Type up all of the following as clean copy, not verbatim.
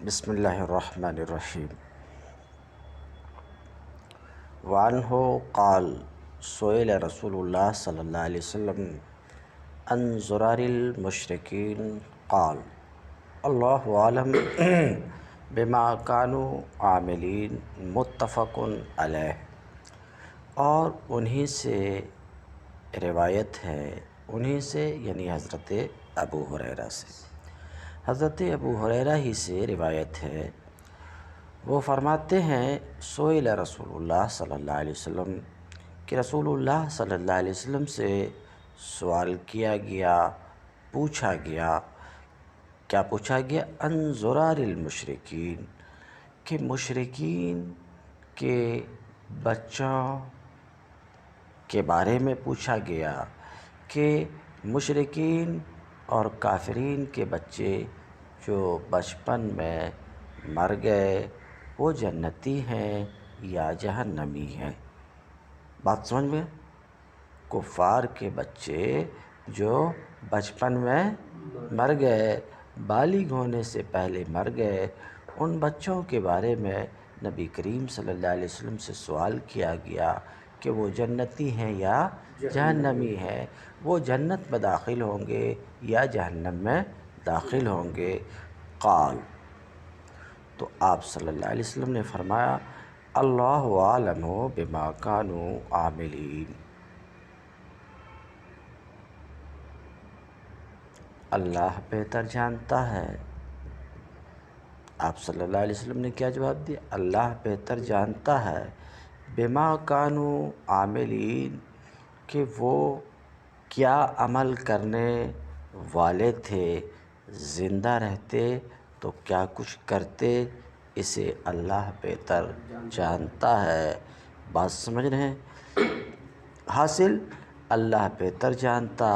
بسم اللہ الرحمن الرحیم۔ وعنہ قال سئل رسول اللہ صلی اللہ علیہ وسلم عن زرار المشرکین قال اللہ عالم بما كانوا عاملین متفق علیہ۔ اور انہی سے روایت ہے، انہی سے یعنی حضرت ابو ہریرہ سے، حضرت ابو ہریرہ ہی سے روایت ہے۔ وہ فرماتے ہیں سئل رسول اللہ صلی اللہ علیہ وسلم کہ رسول اللہ صلی اللہ علیہ وسلم سے سوال کیا گیا، پوچھا گیا۔ کیا پوچھا گیا؟ عن زرار المشرکین، کہ مشرکین کے بچوں کے بارے میں پوچھا گیا کہ مشرکین اور کافرین کے بچے جو بچپن میں مر گئے وہ جنتی ہیں یا جہنمی ہیں۔ بات سمجھ میں؟ کفار کے بچے جو بچپن میں مر گئے، بالغ ہونے سے پہلے مر گئے، ان بچوں کے بارے میں نبی کریم صلی اللہ علیہ وسلم سے سوال کیا گیا کہ وہ جنتی ہیں یا جہنمی ہیں، وہ جنت میں داخل ہوں گے یا جہنم میں داخل ہوں گے۔ قال، تو آپ صلی اللہ علیہ وسلم نے فرمایا اللہ عالم بما كانوا عاملین، اللہ بہتر جانتا ہے۔ آپ صلی اللہ علیہ وسلم نے کیا جواب دیا؟ اللہ بہتر جانتا ہے بما كانوا عاملین، کہ وہ کیا عمل کرنے والے تھے، زندہ رہتے تو کیا کچھ کرتے، اسے اللہ بہتر جانتا ہے۔ بات سمجھ رہے ہیں؟ حاصل اللہ بہتر جانتا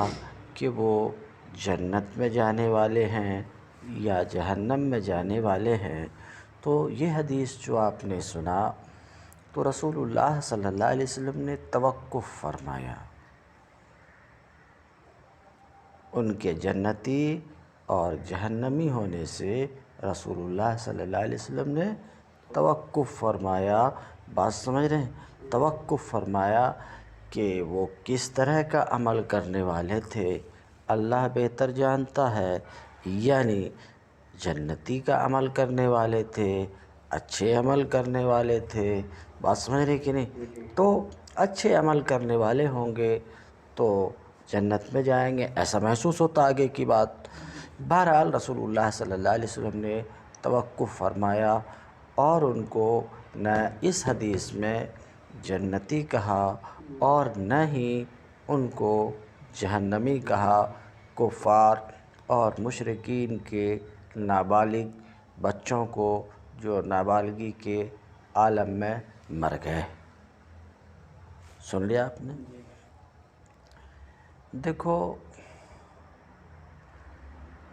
کہ وہ جنت میں جانے والے ہیں یا جہنم میں جانے والے ہیں۔ تو یہ حدیث جو آپ نے سنا تو رسول اللہ صلی اللہ علیہ وسلم نے توقف فرمایا، ان کے جنتی اور جہنمی ہونے سے رسول اللہ صلی اللہ علیہ وسلم نے توقف فرمایا۔ بات سمجھ رہے ہیں؟ توقف فرمایا کہ وہ کس طرح کا عمل کرنے والے تھے اللہ بہتر جانتا ہے، یعنی جنتی کا عمل کرنے والے تھے، اچھے عمل کرنے والے تھے۔ بات سمجھ رہے کہ نہیں؟ تو اچھے عمل کرنے والے ہوں گے تو جنت میں جائیں گے، ایسا محسوس ہوتا آگے کی بات۔ بہرحال رسول اللہ صلی اللہ علیہ وسلم نے توقف فرمایا اور ان کو نہ اس حدیث میں جنتی کہا اور نہ ہی ان کو جہنمی کہا۔ کفار اور مشرکین کے نابالغ بچوں کو جو نابالغی کے عالم میں مر گئے۔ سن لیا آپ نے؟ دیکھو،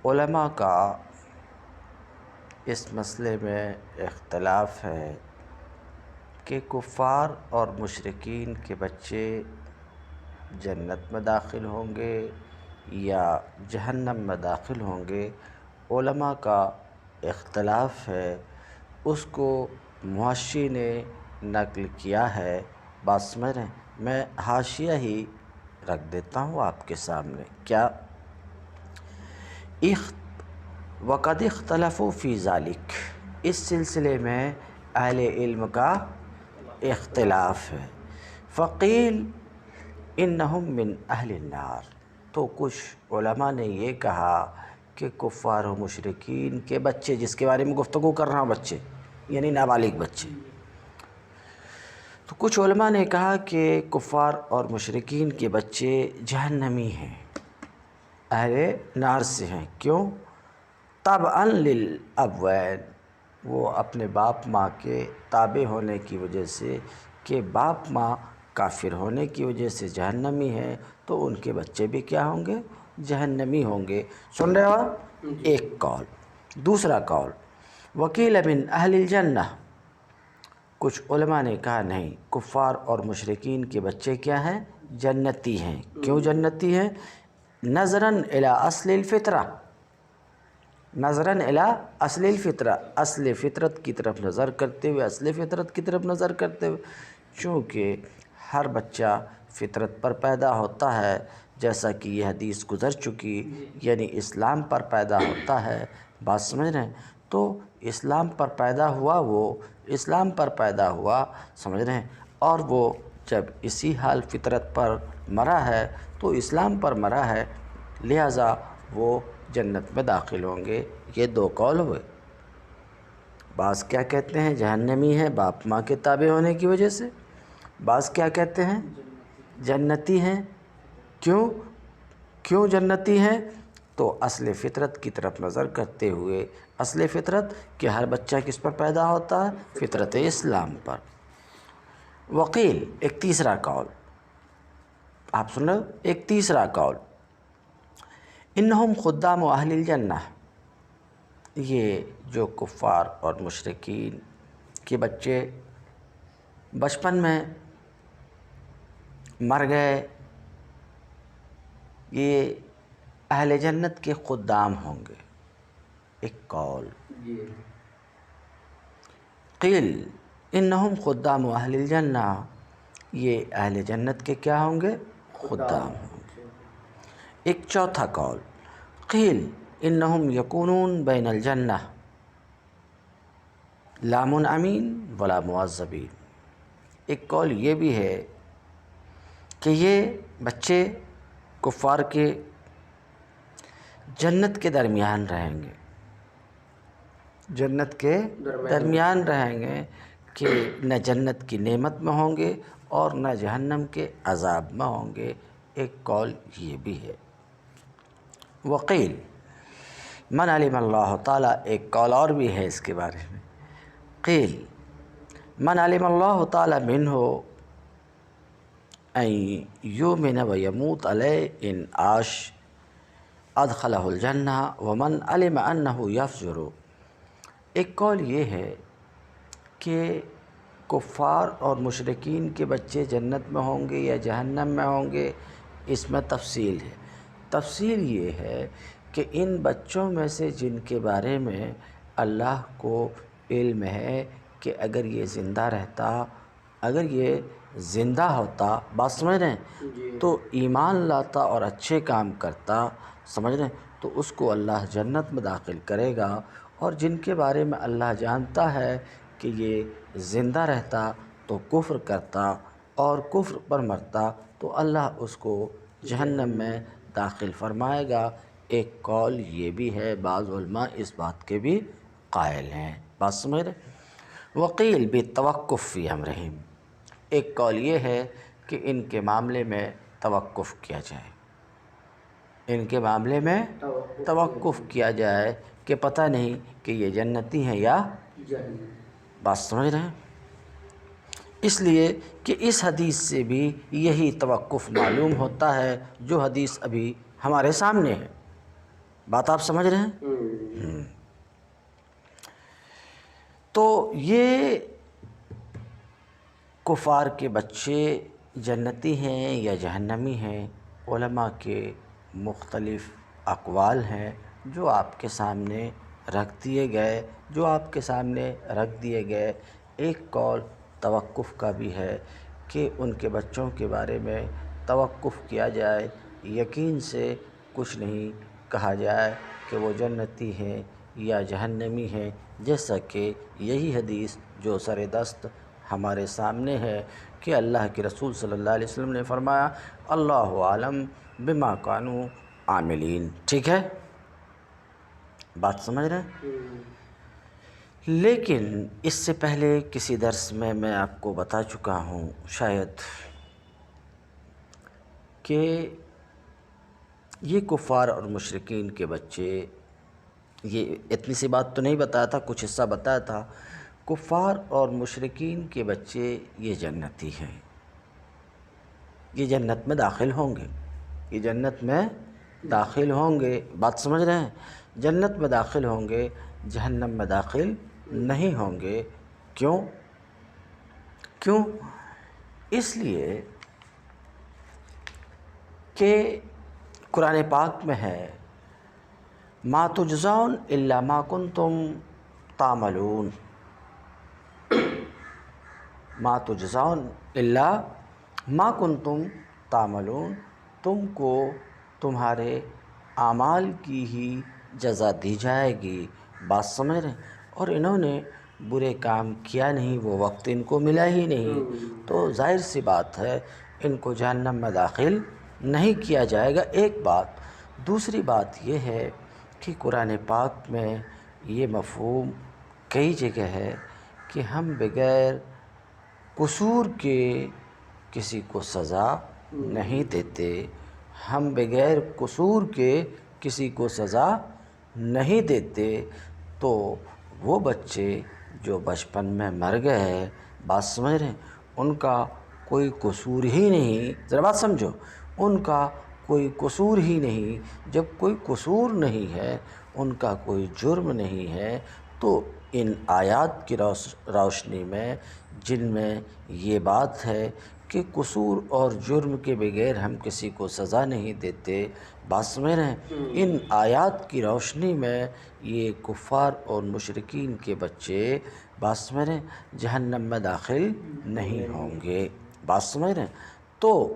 علماء کا اس مسئلے میں اختلاف ہے کہ کفار اور مشرکین کے بچے جنت میں داخل ہوں گے یا جہنم میں داخل ہوں گے۔ علماء کا اختلاف ہے، اس کو محشی نے نقل کیا ہے۔ بات سمجھ رہے ہیں؟ میں حاشیہ ہی رکھ دیتا ہوں آپ کے سامنے۔ کیا؟ وَقَدِ اخْتَلَفُوا فِي ذَلِكَ، اس سلسلے میں اہل علم کا اختلاف ہے۔ فَقِيلَ إِنَّهُمْ مِنْ أَهْلِ النَّارِ، تو کچھ علماء نے یہ کہا کہ کفار و مشرکین کے بچے، جس کے بارے میں گفتگو کر رہا ہوں، بچے یعنی نابالغ بچے، تو کچھ علماء نے کہا کہ کفار اور مشرکین کے بچے جہنمی ہیں، اہل نار سے ہیں۔ کیوں؟ تبعاً للابوین، وہ اپنے باپ ماں کے تابع ہونے کی وجہ سے، کہ باپ ماں کافر ہونے کی وجہ سے جہنمی ہیں تو ان کے بچے بھی کیا ہوں گے؟ جہنمی ہوں گے۔ سن رہے ہو؟ ایک قول۔ دوسرا قول وقیل من اہل الجنہ، کچھ علماء نے کہا نہیں، کفار اور مشرکین کے بچے کیا ہیں؟ جنتی ہیں۔ کیوں جنتی ہیں؟ نظراً الی اصل الفطرہ، نظراً الی اصل الفطرہ، اصل فطرت کی طرف نظر کرتے ہوئے، اصل فطرت کی طرف نظر کرتے ہوئے، چونکہ ہر بچہ فطرت پر پیدا ہوتا ہے، جیسا کہ یہ حدیث گزر چکی، یعنی اسلام پر پیدا ہوتا ہے، بات سمجھ رہے ہیں؟ تو اسلام پر پیدا ہوا، وہ اسلام پر پیدا ہوا، سمجھ رہے ہیں، اور وہ جب اسی حال فطرت پر مرا ہے تو اسلام پر مرا ہے، لہٰذا وہ جنت میں داخل ہوں گے۔ یہ دو قول ہوئے۔ بعض کیا کہتے ہیں جہنمی ہے باپ ماں کے تابع ہونے کی وجہ سے، بعض کیا کہتے ہیں جنتی ہیں۔ کیوں جنتی ہیں؟ تو اصل فطرت کی طرف نظر کرتے ہوئے، اصل فطرت کہ ہر بچہ کس پر پیدا ہوتا ہے؟ فطرت اسلام پر۔ وقیل، ایک تیسرا قول، آپ سن رہے ہو، ایک تیسرا قول، انہم خدام اہل الجنہ، یہ جو کفار اور مشرکین کے بچے بچپن میں مر گئے، یہ اہل جنت کے خدام ہوں گے، ایک قول۔ قیل انہم خدام اہل الجنہ، یہ اہل جنت کے کیا ہوں گے؟ خدام ہوں گے۔ ایک چوتھا قول، قیل انہم یکونون بین الجنہ لا منعمین ولا معذبین، ایک قول یہ بھی ہے کہ یہ بچے کفار کے جنت کے درمیان رہیں گے، جنت کے درمیان رہیں گے، کہ نہ جنت کی نعمت میں ہوں گے اور نہ جہنم کے عذاب میں ہوں گے، ایک قول یہ بھی ہے۔ وقیل من علم اللہ تعالیٰ، ایک قول اور بھی ہے اس کے بارے میں، قیل من علم اللہ تعالیٰ منہ ان یؤمن و یموت علیہ ان عاش ادخلہ الجنہ ومن علم انہ یفجر، ایک قول یہ ہے کہ کفار اور مشرکین کے بچے جنت میں ہوں گے یا جہنم میں ہوں گے، اس میں تفصیل ہے۔ تفصیل یہ ہے کہ ان بچوں میں سے جن کے بارے میں اللہ کو علم ہے کہ اگر یہ زندہ رہتا، اگر یہ زندہ ہوتا، بات سمجھ رہے ہیں، تو ایمان لاتا اور اچھے کام کرتا، سمجھ رہے ہیں، تو اس کو اللہ جنت میں داخل کرے گا، اور جن کے بارے میں اللہ جانتا ہے کہ یہ زندہ رہتا تو کفر کرتا اور کفر پر مرتا تو اللہ اس کو جہنم میں داخل فرمائے گا، ایک قول یہ بھی ہے، بعض علماء اس بات کے بھی قائل ہیں، بات سمجھ رہے۔ وقیل بالتوقف فی امرہم، ایک قول یہ ہے کہ ان کے معاملے میں توقف کیا جائے، ان کے معاملے میں توقف کیا جائے کہ پتہ نہیں کہ یہ جنتی ہیں یا بات سمجھ رہے ہیں، اس لیے کہ اس حدیث سے بھی یہی توقف معلوم ہوتا ہے جو حدیث ابھی ہمارے سامنے ہے، بات آپ سمجھ رہے ہیں۔ تو یہ کفار کے بچے جنتی ہیں یا جہنمی ہیں، علماء کے مختلف اقوال ہیں جو آپ کے سامنے رکھ دیے گئے، ایک قول توقف کا بھی ہے کہ ان کے بچوں کے بارے میں توقف کیا جائے، یقین سے کچھ نہیں کہا جائے کہ وہ جنتی ہیں یا جہنمی ہیں، جیسا کہ یہی حدیث جو سر دست ہمارے سامنے ہے کہ اللہ کے رسول صلی اللہ علیہ وسلم نے فرمایا اللہ عالم بما کانوا عاملین، ٹھیک ہے، بات سمجھ رہے ہیں۔ لیکن اس سے پہلے کسی درس میں آپ کو بتا چکا ہوں شاید کہ یہ کفار اور مشرکین کے بچے، یہ اتنی سی بات تو نہیں بتایا تھا، کچھ حصہ بتایا تھا، کفار اور مشرکین کے بچے یہ جنتی ہیں، یہ جنت میں داخل ہوں گے، یہ جنت میں داخل ہوں گے، بات سمجھ رہے ہیں، جنت میں داخل ہوں گے، جہنم میں داخل نہیں ہوں گے۔ کیوں؟ اس لیے کہ قرآن پاک میں ہے ما تجزون الا ما کنتم تعملون، ما تجزون الا ما کنتم تعملون، تم کو تمہارے اعمال کی ہی جزا دی جائے گی، بات سمجھ رہے ہیں؟ اور انہوں نے برے کام کیا نہیں، وہ وقت ان کو ملا ہی نہیں، تو ظاہر سی بات ہے ان کو جہنم میں داخل نہیں کیا جائے گا، ایک بات۔ دوسری بات یہ ہے کہ قرآن پاک میں یہ مفہوم کئی جگہ ہے کہ ہم بغیر قصور کے کسی کو سزا نہیں دیتے، ہم بغیر قصور کے کسی کو سزا نہیں دیتے، تو وہ بچے جو بچپن میں مر گئے، بات سمجھ رہے ہیں، ان کا کوئی قصور ہی نہیں، ذرا بات سمجھو، ان کا کوئی قصور ہی نہیں، جب کوئی قصور نہیں ہے، ان کا کوئی جرم نہیں ہے، تو ان آیات کی روشنی میں جن میں یہ بات ہے کہ قصور اور جرم کے بغیر ہم کسی کو سزا نہیں دیتے، بات سمجھ رہے ہیں، ان آیات کی روشنی میں یہ کفار اور مشرکین کے بچے، بات سمجھ رہے ہیں، جہنم میں داخل نہیں ہوں گے، بات سمجھ رہے ہیں۔ تو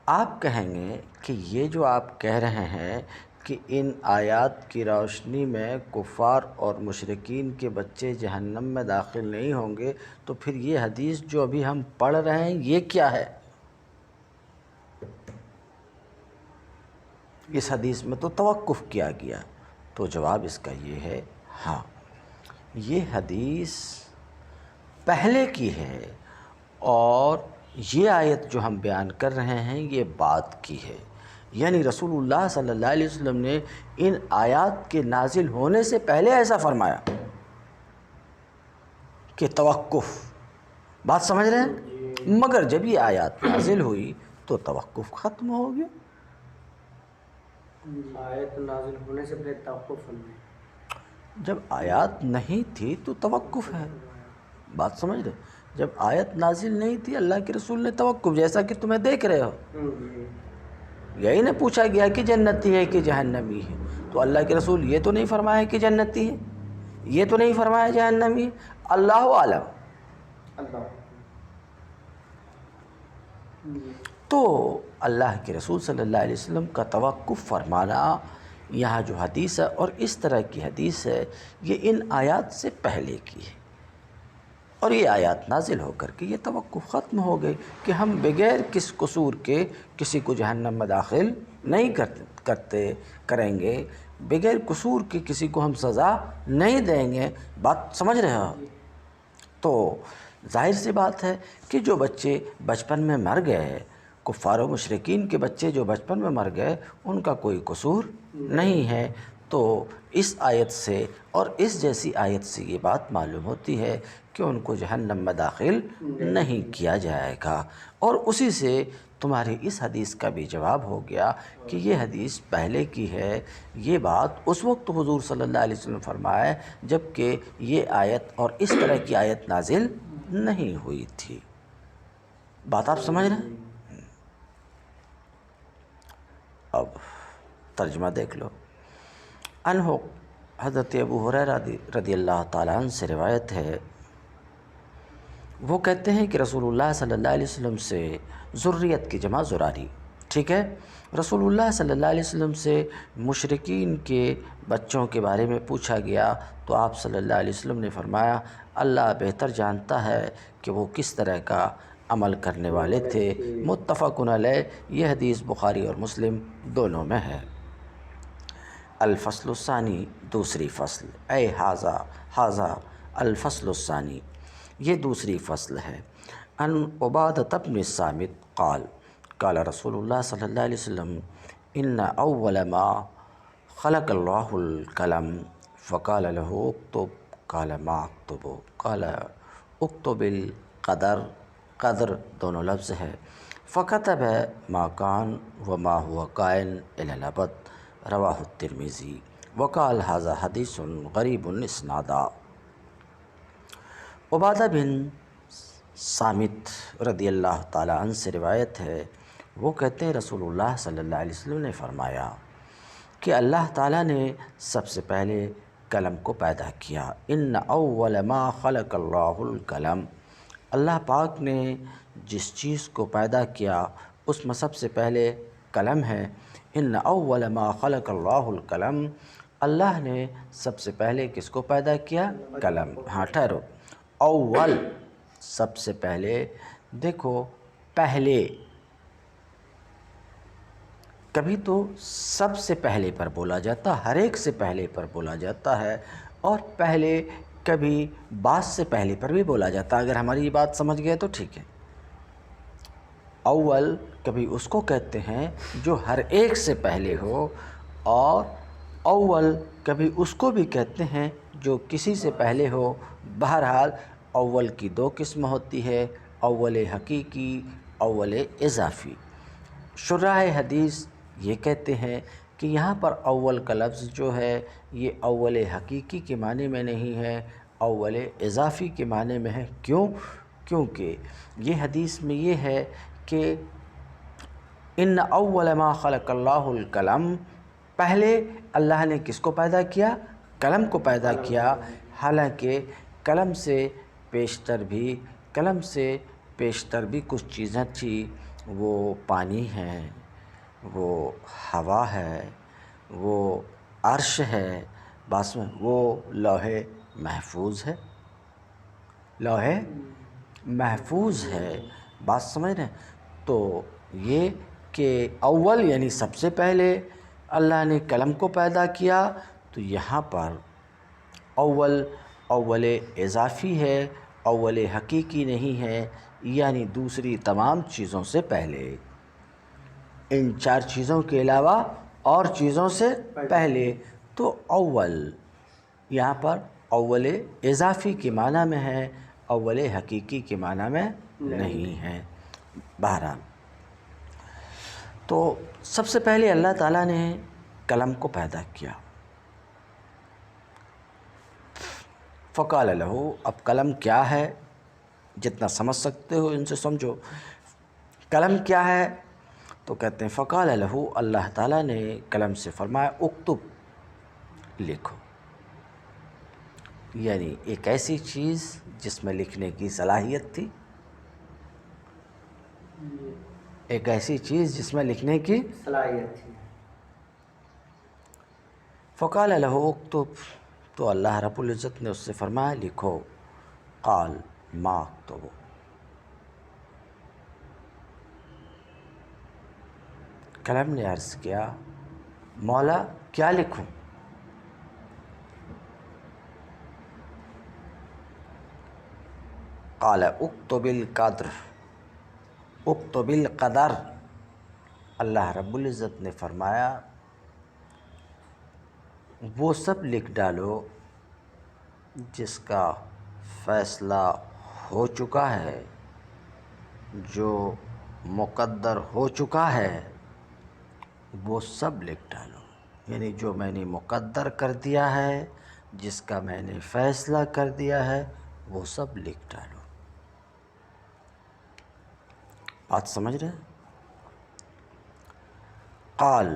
آپ کہیں گے کہ یہ جو آپ کہہ رہے ہیں کہ ان آیات کی روشنی میں کفار اور مشرکین کے بچے جہنم میں داخل نہیں ہوں گے، تو پھر یہ حدیث جو ابھی ہم پڑھ رہے ہیں یہ کیا ہے؟ اس حدیث میں تو توقف کیا گیا، تو جواب اس کا یہ ہے، ہاں یہ حدیث پہلے کی ہے، اور یہ آیت جو ہم بیان کر رہے ہیں یہ بعد کی ہے، یعنی رسول اللہ صلی اللہ علیہ وسلم نے ان آیات کے نازل ہونے سے پہلے ایسا فرمایا کہ توقف، بات سمجھ رہے ہیں، مگر جب یہ آیات نازل ہوئی تو توقف ختم ہو گیا۔ آیت نازل ہونے سے پہلے توقف فرمایا، جب آیات نہیں تھی تو توقف ہے، بات سمجھ رہے، جب آیت نازل نہیں تھی اللہ کے رسول نے توقف، جیسا کہ تمہیں دیکھ رہے ہو، یہی نہ پوچھا گیا کہ جنتی ہے کہ جہنمی ہے، تو اللہ کے رسول یہ تو نہیں فرمایا کہ جنتی ہے، یہ تو نہیں فرمایا جہنمی ہے، اللہ عالم۔ تو اللہ کے رسول صلی اللہ علیہ وسلم کا توقف فرمانا یہاں جو حدیث ہے، اور اس طرح کی حدیث ہے، یہ ان آیات سے پہلے کی ہے، اور یہ آیات نازل ہو کر کے یہ توقف ختم ہو گئی کہ ہم بغیر کس قصور کے کسی کو جہنم میں داخل نہیں کریں گے، بغیر قصور کے کسی کو ہم سزا نہیں دیں گے، بات سمجھ رہے ہو؟ تو ظاہر سی بات ہے کہ جو بچے بچپن میں مر گئے، کفار و مشرکین کے بچے جو بچپن میں مر گئے، ان کا کوئی قصور نہیں ہے، تو اس آیت سے اور اس جیسی آیت سے یہ بات معلوم ہوتی ہے کہ ان کو جہنم میں داخل نہیں کیا جائے گا، اور اسی سے تمہاری اس حدیث کا بھی جواب ہو گیا کہ یہ حدیث پہلے کی ہے، یہ بات اس وقت حضور صلی اللہ علیہ وسلم فرمائے جب کہ یہ آیت اور اس طرح کی آیت نازل نہیں ہوئی تھی، بات آپ سمجھ رہے ہیں؟ اب ترجمہ دیکھ لو۔ انہو حضرت ابو ہریرہ رضی اللہ تعالیٰ عنہ سے روایت ہے، وہ کہتے ہیں کہ رسول اللہ صلی اللہ علیہ وسلم سے ذریت کی جمع ذراری، ٹھیک ہے، رسول اللہ صلی اللہ علیہ وسلم سے مشرکین کے بچوں کے بارے میں پوچھا گیا، تو آپ صلی اللہ علیہ وسلم نے فرمایا اللہ بہتر جانتا ہے کہ وہ کس طرح کا عمل کرنے والے تھے، متفق علیہ، یہ حدیث بخاری اور مسلم دونوں میں ہے۔ الفصل الثانی، دوسری فصل، اے ھذا الفصل الثانی، یہ دوسری فصل ہے۔ ان عبادۃ بن الصامت قال قال رسول اللہ صلی اللہ علیہ وسلم ان اول ما خلق اللہ القلم فقال له اکتب قال ما اکتب قال اکتب القدر، قدر دونوں لفظ ہے، فکتب ما کان وما هو کائن الی الابد، رواہ الترمذی، وقال ھذا حدیث غریب اسنادا۔ عبادہ بن صامت رضی اللہ تعالیٰ عنہ سے روایت ہے، وہ کہتے ہیں رسول اللہ صلی اللہ علیہ وسلم نے فرمایا کہ اللہ تعالیٰ نے سب سے پہلے قلم کو پیدا کیا۔ ان اول ما خلق اللہ القلم، اللہ پاک نے جس چیز کو پیدا کیا اس میں سب سے پہلے قلم ہے۔ ان اول ما خلق اللہ القلم، اللہ نے سب سے پہلے کس کو پیدا کیا؟ قلم۔ ہاں ٹھہرو، اول سب سے پہلے، دیکھو پہلے کبھی تو سب سے پہلے پر بولا جاتا، ہر ایک سے پہلے پر بولا جاتا ہے، اور پہلے کبھی بعض سے پہلے پر بھی بولا جاتا ہے۔ اگر ہماری یہ بات سمجھ گئے تو ٹھیک ہے۔ اول کبھی اس کو کہتے ہیں جو ہر ایک سے پہلے ہو، اور اول کبھی اس کو بھی کہتے ہیں جو کسی سے پہلے ہو۔ بہرحال اول کی دو قسم ہوتی ہے، اول حقیقی، اول اضافی۔ شراح حدیث یہ کہتے ہیں کہ یہاں پر اول کا لفظ جو ہے یہ اول حقیقی کے معنی میں نہیں ہے، اول اضافی کے معنی میں ہے۔ کیوں؟ کیونکہ یہ حدیث میں یہ ہے کہ ان اول ما خلق اللہ القلم، پہلے اللہ نے کس کو پیدا کیا؟ قلم کو پیدا کیا، حالانکہ قلم سے پیشتر بھی کچھ چیزیں تھیں۔ وہ پانی ہے، وہ ہوا ہے، وہ عرش ہے، بس میں وہ لوح محفوظ ہے، لوح محفوظ ہے۔ بات سمجھ رہے ہیں؟ تو یہ کہ اول یعنی سب سے پہلے اللہ نے قلم کو پیدا کیا، تو یہاں پر اول اضافی ہے، اول حقیقی نہیں ہے، یعنی دوسری تمام چیزوں سے پہلے، ان چار چیزوں کے علاوہ اور چیزوں سے پہلے۔ تو اول یہاں پر اول اضافی کے معنی میں ہے، اول حقیقی کے معنی میں نہیں ہے۔ بہرحال تو سب سے پہلے اللہ تعالیٰ نے قلم کو پیدا کیا۔ فقال لہو، اب قلم کیا ہے جتنا سمجھ سکتے ہو ان سے سمجھو۔ قلم کیا ہے؟ تو کہتے ہیں فقال لہو، اللہ تعالیٰ نے قلم سے فرمایا اکتب، لکھو۔ یعنی ایک ایسی چیز جس میں لکھنے کی صلاحیت تھی، ایک ایسی چیز جس میں لکھنے کی صلاحیت تھی۔ فقال لہو اکتب، تو اللہ رب العزت نے اس سے فرمایا لکھو۔ قال ما اکتب، قلم نے عرض کیا مولا کیا لکھوں؟ قال اکتب القدر، اکتب القدر، اللہ رب العزت نے فرمایا وہ سب لکھ ڈالو جس کا فیصلہ ہو چکا ہے، جو مقدر ہو چکا ہے، وہ سب لکھ ڈالو۔ یعنی جو میں نے مقدر کر دیا ہے، جس کا میں نے فیصلہ کر دیا ہے، وہ سب لکھ ڈالو۔ بات سمجھ رہے ہیں؟ قال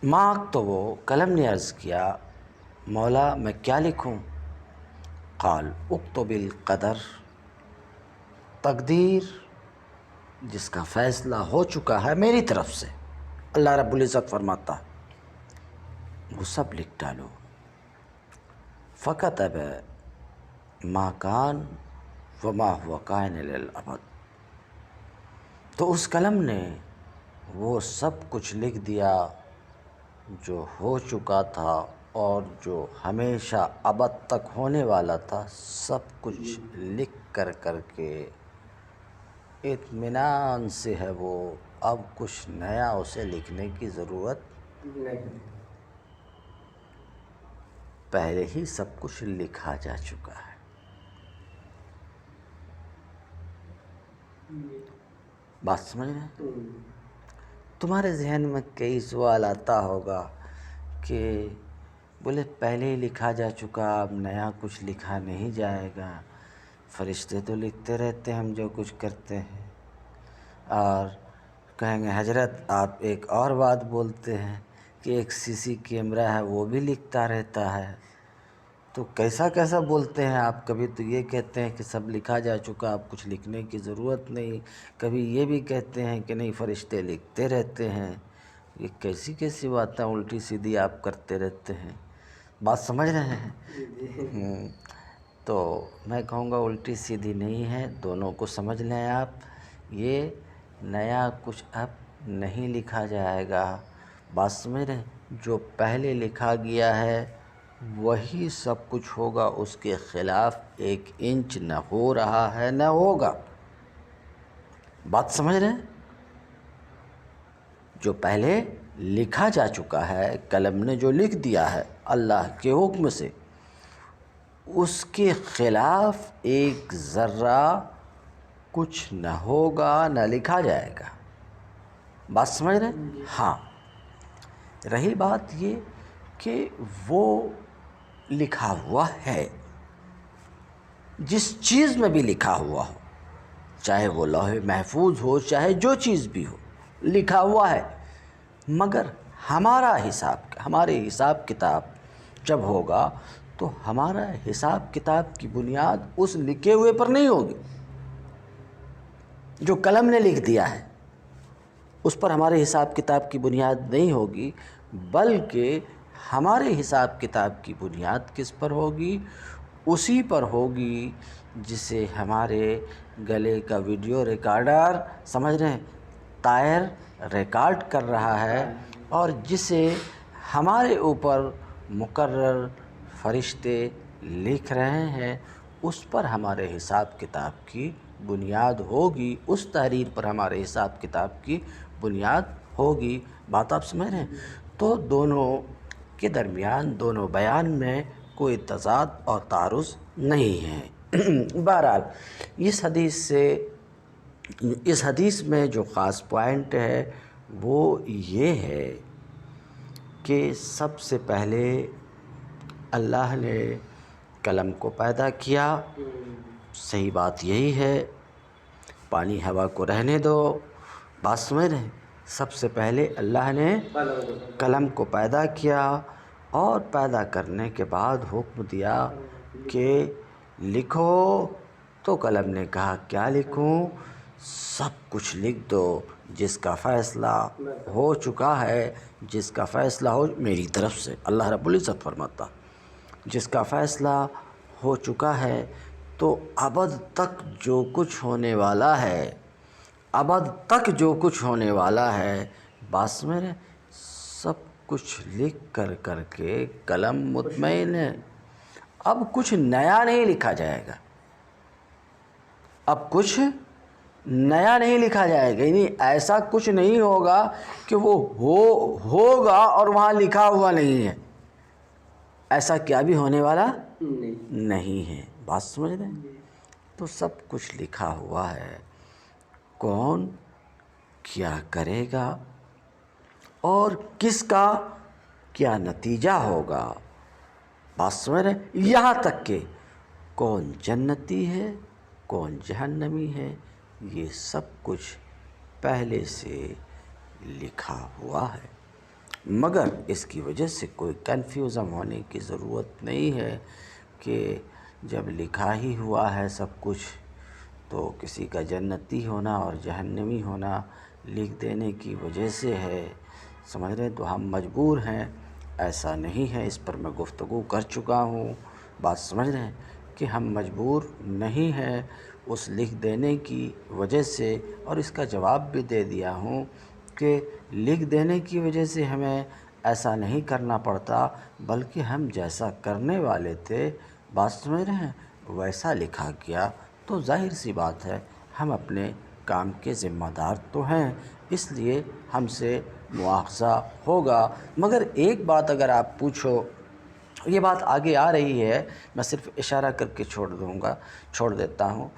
ما اکتب، قلم نے عرض کیا مولا میں کیا لکھوں؟ قال اکتب القدر، تقدیر جس کا فیصلہ ہو چکا ہے میری طرف سے، اللہ رب العزت فرماتا ہے وہ سب لکھ ڈالو۔ فکتب ما کان وما هو کائن للابد، تو اس قلم نے وہ سب کچھ لکھ دیا جو ہو چکا تھا اور جو ہمیشہ ابد تک ہونے والا تھا، سب کچھ لکھ کر کے اطمینان سے ہے وہ، اب کچھ نیا اسے لکھنے کی ضرورت نہیں، پہلے ہی سب کچھ لکھا جا چکا ہے۔ بات سمجھ رہے ہیں؟ تمہارے ذہن میں کئی سوال آتا ہوگا کہ بولے پہلے ہی لکھا جا چکا، اب نیا کچھ لکھا نہیں جائے گا، فرشتے تو لکھتے رہتے ہیں ہم جو کچھ کرتے ہیں، اور کہیں گے حضرت آپ ایک اور بات بولتے ہیں کہ ایک CC کیمرہ ہے وہ بھی لکھتا رہتا ہے، تو کیسا کیسا بولتے ہیں آپ؟ کبھی تو یہ کہتے ہیں کہ سب لکھا جا چکا، اب کچھ لکھنے کی ضرورت نہیں، کبھی یہ بھی کہتے ہیں کہ نہیں فرشتے لکھتے رہتے ہیں۔ یہ کیسی کیسی باتیں الٹی سیدھی آپ کرتے رہتے ہیں؟ بات سمجھ رہے ہیں؟ تو میں کہوں گا الٹی سیدھی نہیں ہے، دونوں کو سمجھ لیں آپ۔ یہ نیا کچھ اب نہیں لکھا جائے گا، بات سمجھ رہے ہیں؟ جو پہلے لکھا گیا ہے وہی سب کچھ ہوگا، اس کے خلاف 1 انچ نہ ہو رہا ہے نہ ہوگا۔ بات سمجھ رہے ہیں؟ جو پہلے لکھا جا چکا ہے، قلم نے جو لکھ دیا ہے اللہ کے حکم سے، اس کے خلاف 1 ذرہ کچھ نہ ہوگا نہ لکھا جائے گا۔ بات سمجھ رہے ہیں؟ ہاں، رہی بات یہ کہ وہ لکھا ہوا ہے، جس چیز میں بھی لکھا ہوا ہو، چاہے وہ لوح محفوظ ہو، چاہے جو چیز بھی ہو، لکھا ہوا ہے، مگر ہمارے حساب کتاب جب ہوگا تو ہمارا حساب کتاب کی بنیاد اس لکھے ہوئے پر نہیں ہوگی جو قلم نے لکھ دیا ہے، اس پر ہمارے حساب کتاب کی بنیاد نہیں ہوگی، بلکہ ہمارے حساب کتاب کی بنیاد کس پر ہوگی؟ اسی پر ہوگی جسے ہمارے گلے کا ویڈیو ریکارڈر، سمجھ رہے ہیں، طائر ریکارڈ کر رہا ہے، اور جسے ہمارے اوپر مقرر فرشتے لکھ رہے ہیں، اس پر ہمارے حساب کتاب کی بنیاد ہوگی، اس تحریر پر ہمارے حساب کتاب کی بنیاد ہوگی۔ بات آپ سمجھ رہے ہیں؟ تو دونوں کے درمیان، دونوں بیان میں کوئی تضاد اور تعارض نہیں ہے۔ بہرحال اس حدیث میں جو خاص پوائنٹ ہے وہ یہ ہے کہ سب سے پہلے اللہ نے قلم کو پیدا کیا، صحیح بات یہی ہے، پانی ہوا کو رہنے دو، بات سمجھ رہے ہیں؟ سب سے پہلے اللہ نے قلم کو پیدا کیا، اور پیدا کرنے کے بعد حکم دیا کہ لکھو، تو قلم نے کہا کیا لکھوں؟ سب کچھ لکھ دو، جس کا فیصلہ ہو چکا ہے، جس کا فیصلہ ہو میری طرف سے، اللہ رب العزت فرماتا، جس کا فیصلہ ہو چکا ہے، تو ابد تک جو کچھ ہونے والا ہے، ابد تک جو کچھ ہونے والا ہے، بات میں سب کچھ لکھ کر کے قلم مطمئن ہے، اب کچھ نیا نہیں لکھا جائے گا، اب کچھ نیا نہیں لکھا جائے گا، یعنی ایسا کچھ نہیں ہوگا کہ وہ ہوگا اور وہاں لکھا ہوا نہیں ہے، ایسا کیا بھی ہونے والا نہیں ہے، بات سمجھ رہے ہیں؟ تو سب کچھ لکھا ہوا ہے، کون کیا کرے گا اور کس کا کیا نتیجہ ہوگا، بات سمجھ رہے ہیں؟ یہاں تک کہ کون جنتی ہے کون جہنمی ہے، یہ سب کچھ پہلے سے لکھا ہوا ہے، مگر اس کی وجہ سے کوئی کنفیوژن ہونے کی ضرورت نہیں ہے کہ جب لکھا ہی ہوا ہے سب کچھ تو کسی کا جنتی ہونا اور جہنمی ہونا لکھ دینے کی وجہ سے ہے، سمجھ رہے ہیں؟ تو ہم مجبور ہیں، ایسا نہیں ہے، اس پر میں گفتگو کر چکا ہوں، بات سمجھ رہے ہیں کہ ہم مجبور نہیں ہیں اس لکھ دینے کی وجہ سے، اور اس کا جواب بھی دے دیا ہوں کہ لکھ دینے کی وجہ سے ہمیں ایسا نہیں کرنا پڑتا، بلکہ ہم جیسا کرنے والے تھے، بات سمجھ رہے ہیں، ویسا لکھا گیا، تو ظاہر سی بات ہے ہم اپنے کام کے ذمہ دار تو ہیں، اس لیے ہم سے مواخذہ ہوگا۔ مگر ایک بات اگر آپ پوچھو، یہ بات آگے آ رہی ہے، میں صرف اشارہ کر کے چھوڑ دیتا ہوں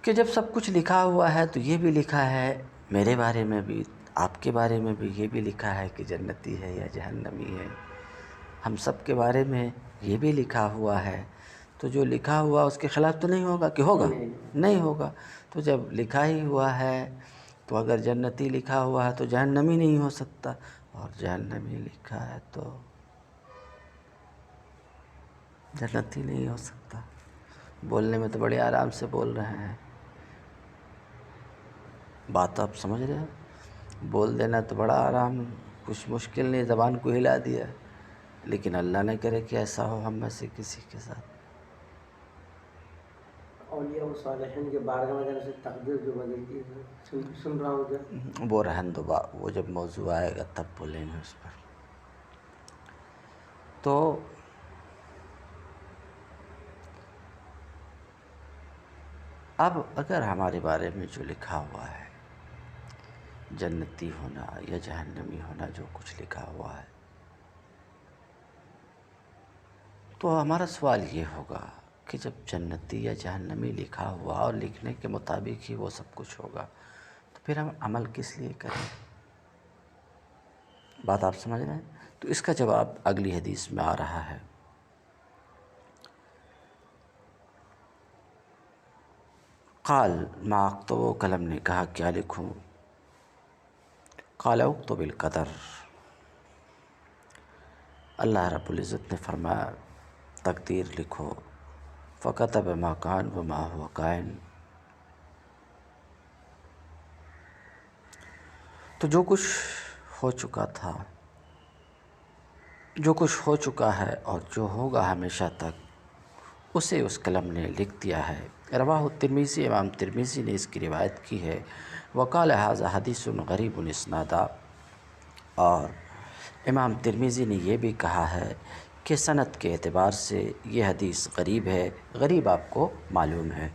کہ جب سب کچھ لکھا ہوا ہے تو یہ بھی لکھا ہے میرے بارے میں بھی، آپ کے بارے میں بھی یہ بھی لکھا ہے کہ جنتی ہے یا جہنمی ہے، ہم سب کے بارے میں یہ بھی لکھا ہوا ہے، تو جو لکھا ہوا اس کے خلاف تو نہیں ہوگا کہ ہوگا؟ نہیں ہوگا، تو جب لکھا ہی ہوا ہے تو اگر جنتی لکھا ہوا ہے تو جہنمی نہیں ہو سکتا، اور جہنمی لکھا ہے تو جنتی نہیں ہو سکتا۔ بولنے میں تو بڑے آرام سے بول رہے ہیں، بات آپ سمجھ رہے ہیں؟ بول دینا تو بڑا آرام، کچھ مشکل نہیں، زبان کو ہلا دیا، لیکن اللہ نہ کرے کہ ایسا ہو ہم میں سے کسی کے ساتھ۔ اولیاء و صالحین کے بارگاہ میں جانے سے تقدیر جو بدلتی ہے، سن رہا ہوں کیا؟ وہ رہن دو، وہ جب موضوع آئے گا تب بولیں گے اس پر۔ تو اب اگر ہمارے بارے میں جو لکھا ہوا ہے، جنتی ہونا یا جہنمی ہونا، جو کچھ لکھا ہوا ہے، تو ہمارا سوال یہ ہوگا کہ جب جنتی یا جہنمی لکھا ہوا اور لکھنے کے مطابق ہی وہ سب کچھ ہوگا، تو پھر ہم عمل کس لیے کریں؟ بات آپ سمجھ رہے ہیں؟ تو اس کا جواب اگلی حدیث میں آ رہا ہے۔ قال ما اکتب، قلم نے کہا کیا لکھوں؟ قال اکتب القدر، اللہ رب العزت نے فرمایا تقدیر لکھو۔ فکتب ما کان وما هو کائن، تو جو کچھ ہو چکا تھا، جو کچھ ہو چکا ہے اور جو ہوگا ہمیشہ تک، اسے اس قلم نے لکھ دیا ہے۔ رواہ الترمذی، امام ترمذی نے اس کی روایت کی ہے۔ وقال ھذا حدیث غریب اسنادا، اور امام ترمذی نے یہ بھی کہا ہے کہ سند کے اعتبار سے یہ حدیث غریب ہے۔ غریب آپ کو معلوم ہے،